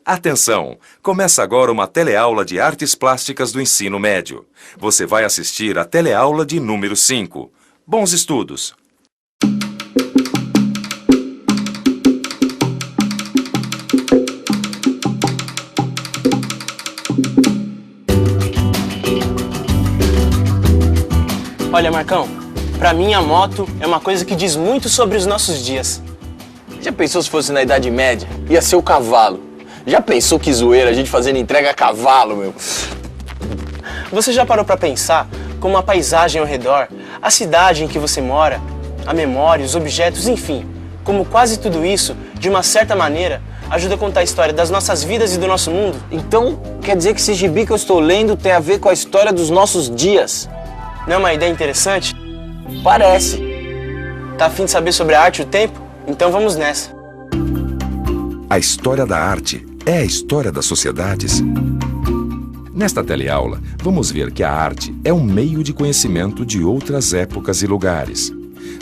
Atenção! Começa agora uma teleaula de artes plásticas do ensino médio. Você vai assistir a teleaula de número 5. Bons estudos! Olha, Marcão, pra mim a moto é uma coisa que diz muito sobre os nossos dias. Já pensou se fosse na Idade Média? Ia ser o cavalo. Já pensou que zoeira a gente fazendo entrega a cavalo, meu? Você já parou pra pensar como a paisagem ao redor, a cidade em que você mora, a memória, os objetos, enfim, como quase tudo isso, de uma certa maneira, ajuda a contar a história das nossas vidas e do nosso mundo? Então, quer dizer que esse gibi que eu estou lendo tem a ver com a história dos nossos dias? Não é uma ideia interessante? Parece. Tá a fim de saber sobre a arte e o tempo? Então vamos nessa. A história da arte é a história das sociedades. Nesta teleaula, vamos ver que a arte é um meio de conhecimento de outras épocas e lugares.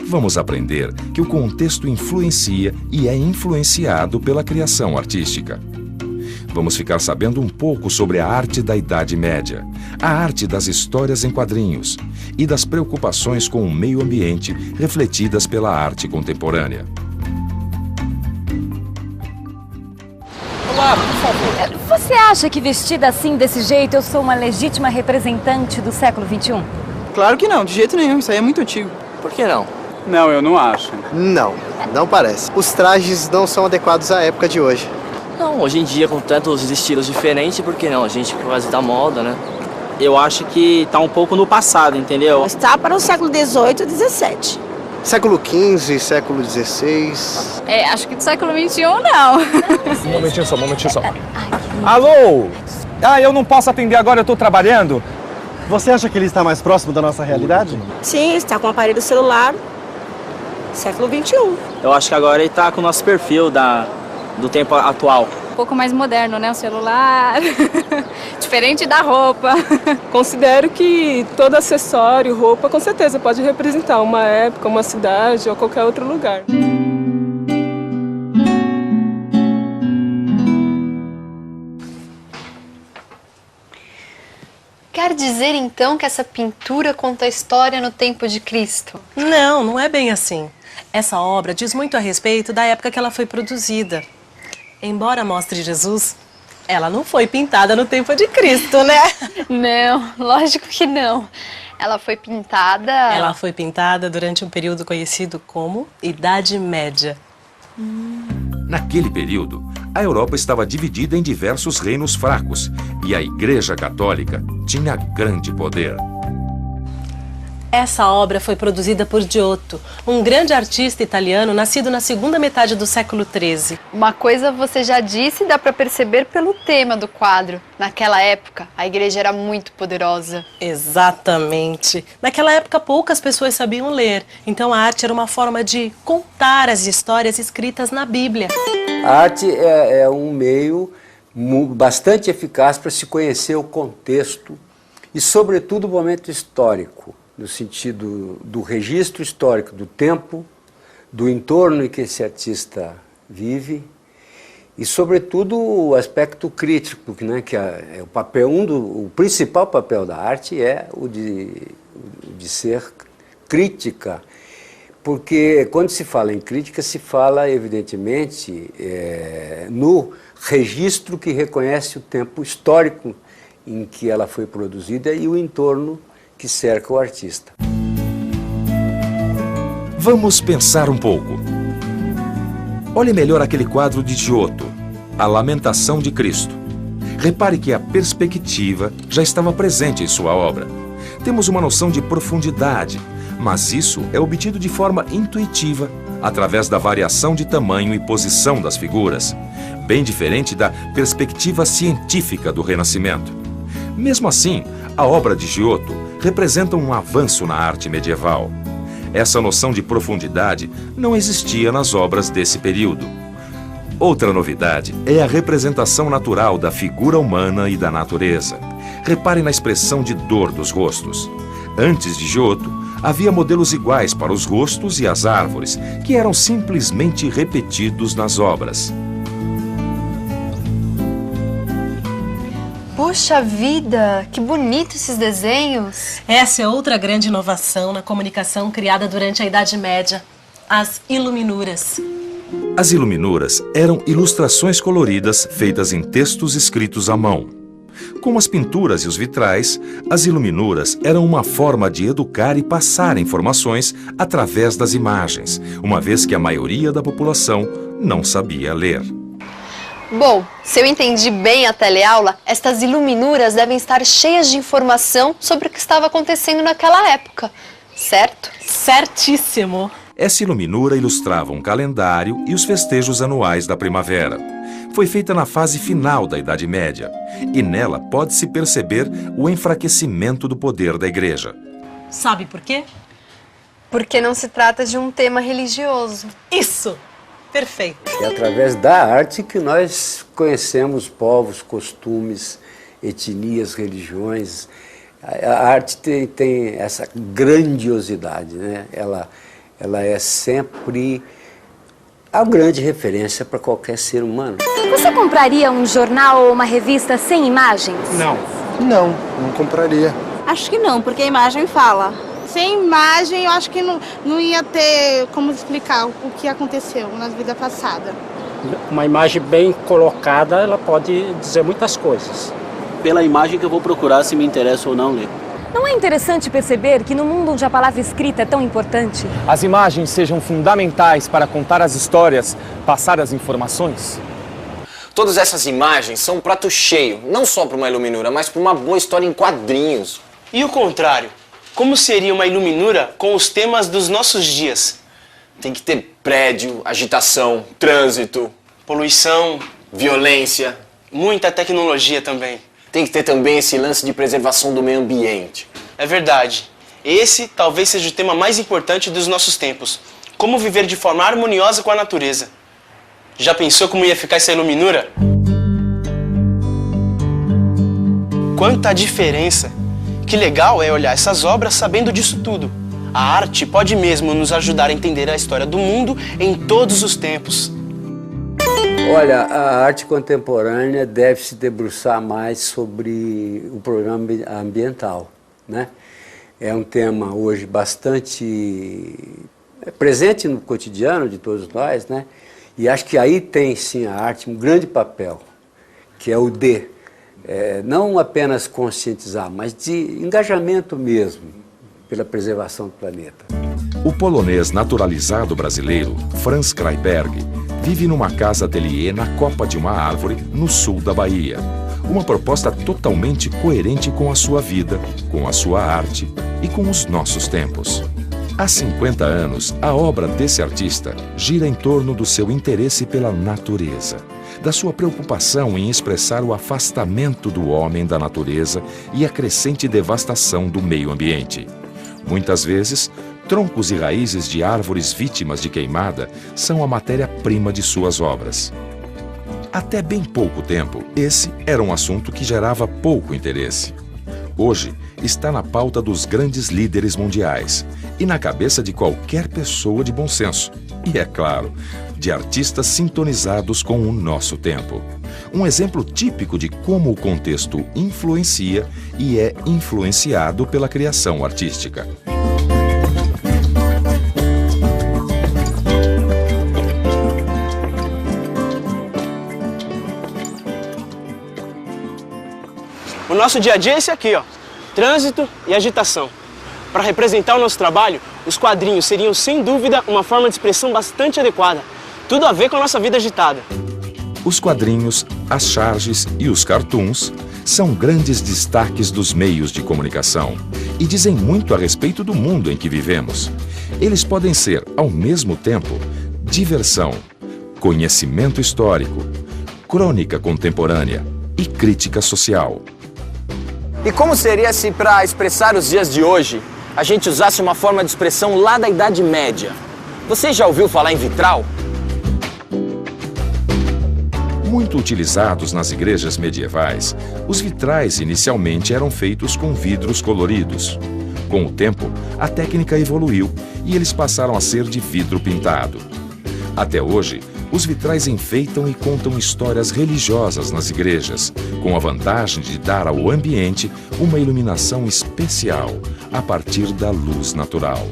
Vamos aprender que o contexto influencia e é influenciado pela criação artística. Vamos ficar sabendo um pouco sobre a arte da Idade Média, a arte das histórias em quadrinhos e das preocupações com o meio ambiente refletidas pela arte contemporânea. Olá, por favor. Você acha que vestida assim, desse jeito, eu sou uma legítima representante do século XXI? Claro que não, de jeito nenhum, isso aí é muito antigo. Por que não? Não, eu não acho. Não parece. Os trajes não são adequados à época de hoje. Não, hoje em dia, com tantos estilos diferentes, por que não? A gente por causa da moda, né? Eu acho que tá um pouum no passado, entendeu? Está para o século XVIII e XVII. Século XV, século XVI... Acho que do século XXI, não. Um momentinho só. Alô? Eu não posso atender agora, eu tô trabalhando. Você acha que ele está mais próximo da nossa realidade? Sim, está com o aparelho celular, século XXI. Eu acho que agora ele tá com o nosso perfil do tempo atual. Um pouco mais moderno, né? O celular, diferente da roupa. Considero que todo acessório, roupa, com certeza pode representar uma época, uma cidade ou qualquer outro lugar. Quer dizer, então, que essa pintura conta a história no tempo de Cristo? Não, não é bem assim. Essa obra diz muito a respeito da época que ela foi produzida. Embora mostre Jesus, ela não foi pintada no tempo de Cristo, né? Não, lógico que não. Ela foi pintada... Ela foi pintada durante um período conhecido como Idade Média. Naquele período, a Europa estava dividida em diversos reinos fracos e a Igreja Católica tinha grande poder. Essa obra foi produzida por Giotto, um grande artista italiano nascido na segunda metade do século XIII. Uma coisa você já disse e dá para perceber pelo tema do quadro. Naquela época, a igreja era muito poderosa. Exatamente. Naquela época, poucas pessoas sabiam ler, então a arte era uma forma de contar as histórias escritas na Bíblia. A arte é um meio bastante eficaz para se conhecer o contexto e, sobretudo, o momento histórico, no sentido do registro histórico do tempo, do entorno em que esse artista vive e, sobretudo, o aspecto crítico, né, que é o papel, o principal papel da arte é o de ser crítica, porque quando se fala em crítica se fala, evidentemente, no registro que reconhece o tempo histórico em que ela foi produzida e o entorno que cerca o artista. Vamos pensar um pouco. Olhe melhor aquele quadro de Giotto, A Lamentação de Cristo. Repare que a perspectiva já estava presente em sua obra. Temos uma noção de profundidade, mas isso é obtido de forma intuitiva, através da variação de tamanho e posição das figuras, bem diferente da perspectiva científica do Renascimento. Mesmo assim, a obra de Giotto representa um avanço na arte medieval. Essa noção de profundidade não existia nas obras desse período. Outra novidade é a representação natural da figura humana e da natureza. Repare na expressão de dor dos rostos. Antes de Giotto, havia modelos iguais para os rostos e as árvores, que eram simplesmente repetidos nas obras. Puxa vida, que bonito esses desenhos. Essa é outra grande inovação na comunicação criada durante a Idade Média, as iluminuras. As iluminuras eram ilustrações coloridas feitas em textos escritos à mão. Como as pinturas e os vitrais, as iluminuras eram uma forma de educar e passar informações através das imagens, uma vez que a maioria da população não sabia ler. Bom, se eu entendi bem a teleaula, estas iluminuras devem estar cheias de informação sobre o que estava acontecendo naquela época, certo? Certíssimo! Essa iluminura ilustrava um calendário e os festejos anuais da primavera. Foi feita na fase final da Idade Média, e nela pode-se perceber o enfraquecimento do poder da Igreja. Sabe por quê? Porque não se trata de um tema religioso. Isso! Perfeito! É através da arte que nós conhecemos povos, costumes, etnias, religiões. A arte tem essa grandiosidade, né? Ela é sempre a grande referência para qualquer ser humano. Você compraria um jornal ou uma revista sem imagens? Não compraria. Acho que não, porque a imagem fala. Sem imagem, eu acho que não ia ter como explicar o que aconteceu na vida passada. Uma imagem bem colocada, ela pode dizer muitas coisas. Pela imagem que eu vou procurar se me interessa ou não ler. Não é interessante perceber que no mundo onde a palavra escrita é tão importante, As imagens sejam fundamentais para contar as histórias, passar as informações? Todas essas imagens são um prato cheio, não só para uma iluminura, mas para uma boa história em quadrinhos. E o contrário? Como seria uma iluminura com os temas dos nossos dias? Tem que ter prédio, agitação, trânsito, Poluição, violência. muita tecnologia também. Tem que ter também esse lance de preservação do meio ambiente. É verdade. Esse talvez seja o tema mais importante dos nossos tempos. Como viver de forma harmoniosa com a natureza. Já pensou como ia ficar essa iluminura? Quanta diferença! Que legal é olhar essas obras sabendo disso tudo. A arte pode mesmo nos ajudar a entender a história do mundo em todos os tempos. Olha, a arte contemporânea deve se debruçar mais sobre o problema ambiental, né? É um tema hoje bastante presente no cotidiano de todos nós, né? E acho que aí tem, sim, a arte um grande papel, que é o não apenas conscientizar, mas de engajamento mesmo pela preservação do planeta. O polonês naturalizado brasileiro, Franz Kreiberg, vive numa casa-ateliê na copa de uma árvore no sul da Bahia. Uma proposta totalmente coerente com a sua vida, com a sua arte e com os nossos tempos. Há 50 anos, a obra desse artista gira em torno do seu interesse pela natureza, da sua preocupação em expressar o afastamento do homem da natureza e a crescente devastação do meio ambiente. Muitas vezes, troncos e raízes de árvores vítimas de queimada são a matéria-prima de suas obras. Até bem pouco tempo, esse era um assunto que gerava pouco interesse. Hoje, está na pauta dos grandes líderes mundiais e na cabeça de qualquer pessoa de bom senso. E, é claro, de artistas sintonizados com o nosso tempo. Um exemplo típico de como o contexto influencia e é influenciado pela criação artística. O nosso dia a dia é esse aqui, ó. Trânsito e agitação. Para representar o nosso trabalho, os quadrinhos seriam sem dúvida uma forma de expressão bastante adequada. Tudo a ver com a nossa vida agitada. Os quadrinhos, as charges e os cartoons são grandes destaques dos meios de comunicação e dizem muito a respeito do mundo em que vivemos. Eles podem ser, ao mesmo tempo, diversão, conhecimento histórico, crônica contemporânea e crítica social. E como seria se, para expressar os dias de hoje, a gente usasse uma forma de expressão lá da Idade Média? Você já ouviu falar em vitral? Muito utilizados nas igrejas medievais, os vitrais inicialmente eram feitos com vidros coloridos. Com o tempo, a técnica evoluiu e eles passaram a ser de vidro pintado. Até hoje, os vitrais enfeitam e contam histórias religiosas nas igrejas, com a vantagem de dar ao ambiente uma iluminação especial a partir da luz natural.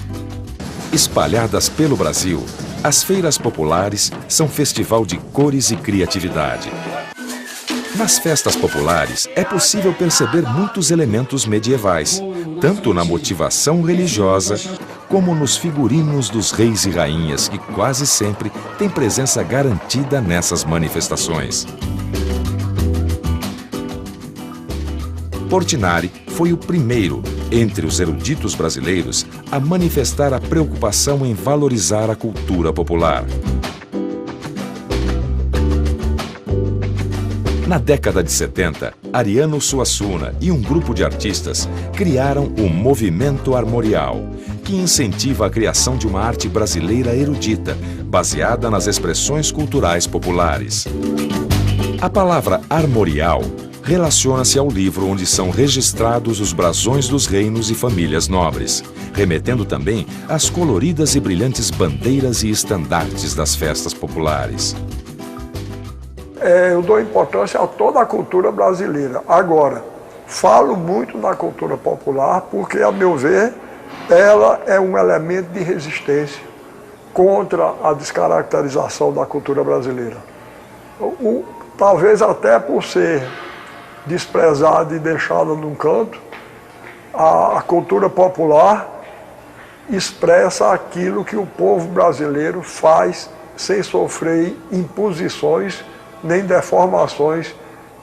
Espalhadas pelo Brasil, as feiras populares são festival de cores e criatividade. Nas festas populares é possível perceber muitos elementos medievais, tanto na motivação religiosa como nos figurinos dos reis e rainhas, que quase sempre têm presença garantida nessas manifestações. Portinari foi o primeiro, entre os eruditos brasileiros, a manifestar a preocupação em valorizar a cultura popular. Na década de 70, Ariano Suassuna e um grupo de artistas criaram o Movimento Armorial, que incentiva a criação de uma arte brasileira erudita, baseada nas expressões culturais populares. A palavra armorial relaciona-se ao livro onde são registrados os brasões dos reinos e famílias nobres, remetendo também às coloridas e brilhantes bandeiras e estandartes das festas populares. Eu dou importância a toda a cultura brasileira. Agora, falo muito na cultura popular porque, a meu ver, ela é um elemento de resistência contra a descaracterização da cultura brasileira. Talvez até por ser desprezada e deixada num canto, a cultura popular expressa aquilo que o povo brasileiro faz sem sofrer imposições nem deformações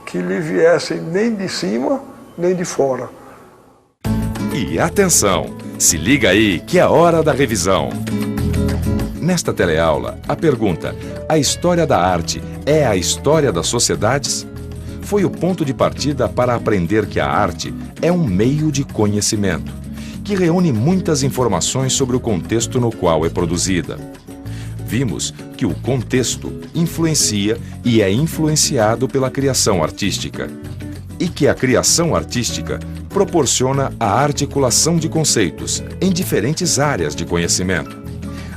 que lhe viessem nem de cima nem de fora. E atenção, se liga aí que é hora da revisão. Nesta teleaula, a pergunta: a história da arte é a história das sociedades? Foi o ponto de partida para aprender que a arte é um meio de conhecimento, que reúne muitas informações sobre o contexto no qual é produzida. Vimos que o contexto influencia e é influenciado pela criação artística, e que a criação artística proporciona a articulação de conceitos em diferentes áreas de conhecimento.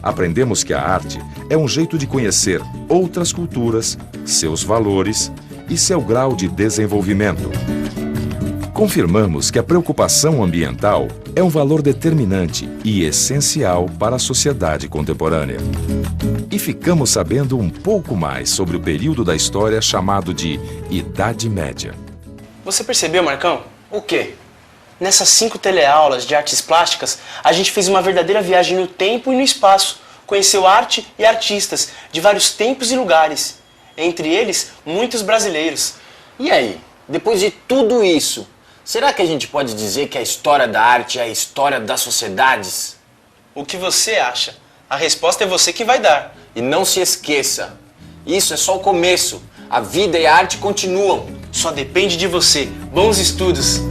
Aprendemos que a arte é um jeito de conhecer outras culturas, seus valores e seu grau de desenvolvimento. Confirmamos que a preocupação ambiental é um valor determinante e essencial para a sociedade contemporânea. E ficamos sabendo um pouco mais sobre o período da história chamado de Idade Média. Você percebeu, Marcão? O quê? Nessas 5 teleaulas de artes plásticas, a gente fez uma verdadeira viagem no tempo e no espaço. Conheceu arte e artistas de vários tempos e lugares. Entre eles, muitos brasileiros. E aí, depois de tudo isso, será que a gente pode dizer que a história da arte é a história das sociedades? O que você acha? A resposta é você que vai dar. E não se esqueça, isso é só o começo. A vida e a arte continuam. Só depende de você. Bons estudos!